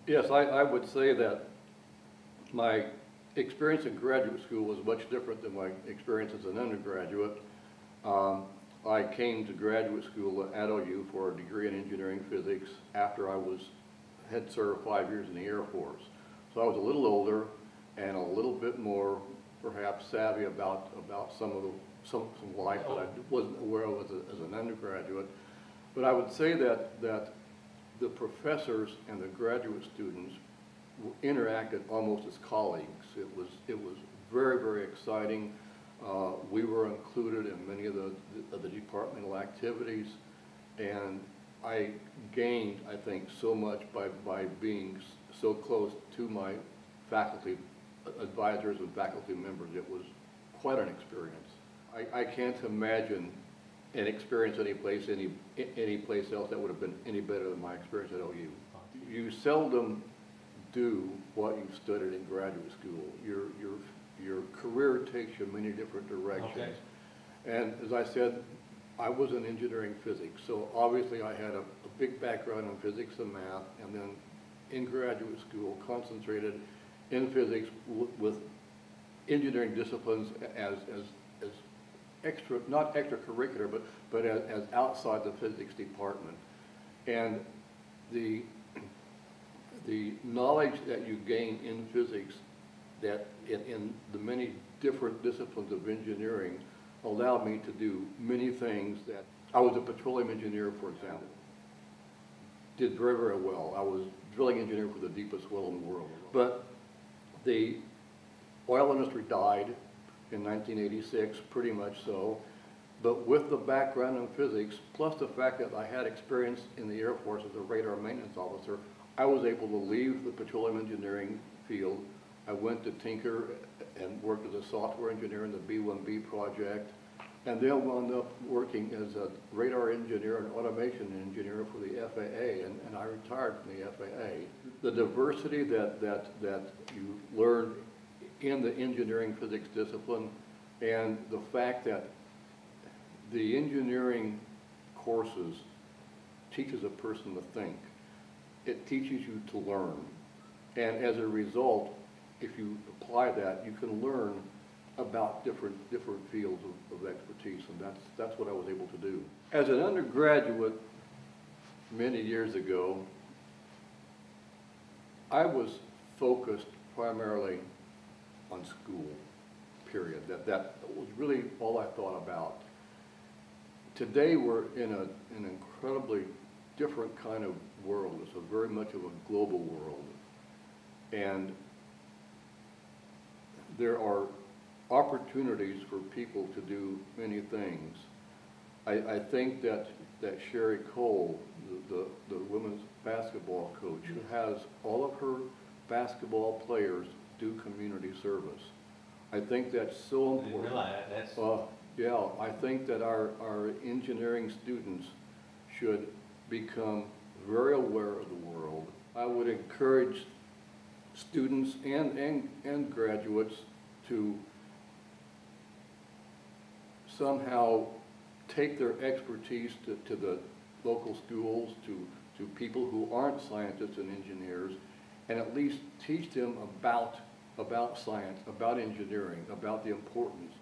Yes, I would say that my experience in graduate school was much different than my experience as an undergraduate. I came to graduate school at OU for a degree in engineering physics after had served 5 years in the Air Force. So I was a little older and a little bit more perhaps savvy about some life that I wasn't aware of as an undergraduate. But I would say that the professors and the graduate students interacted almost as colleagues. It was very, very exciting. We were included in many of the departmental activities, and I gained, I think, so much by being so close to my faculty advisors and faculty members. It was quite an experience. I can't imagine an experience any place else that would have been any better than my experience at OU. You seldom do what you've studied in graduate school. Your career takes you many different directions. Okay. And as I said, I was in engineering physics, so obviously I had a big background in physics and math, and then in graduate school concentrated in physics with engineering disciplines as extra, not extracurricular, but as outside the physics department. And the knowledge that you gain in physics, that in the many different disciplines of engineering, allowed me to do many things. That I was a petroleum engineer, for example. Did very, very well. I was drilling engineer for the deepest well in the world. But the oil industry died in 1986, pretty much so. But with the background in physics, plus the fact that I had experience in the Air Force as a radar maintenance officer, I was able to leave the petroleum engineering field. I went to tinker and worked as a software engineer in the B-1B project, and then wound up working as a radar engineer and automation engineer for the FAA, and I retired from the FAA. The diversity that you learn in the engineering physics discipline, and the fact that the engineering courses teaches a person to think. It teaches you to learn. And as a result, if you apply that, you can learn about different fields of expertise, and that's what I was able to do. As an undergraduate many years ago, I was focused primarily on school, period. That was really all I thought about. Today we're in an incredibly different kind of world. It's very much of a global world. And there are opportunities for people to do many things. I think that Sherry Cole, the women's basketball coach, who has all of her basketball players do community service. I think that's so important. I didn't realize that. Yeah, I think that our engineering students should become very aware of the world. I would encourage students and graduates to somehow take their expertise to the local schools, to people who aren't scientists and engineers, and at least teach them about science, about engineering, about the importance.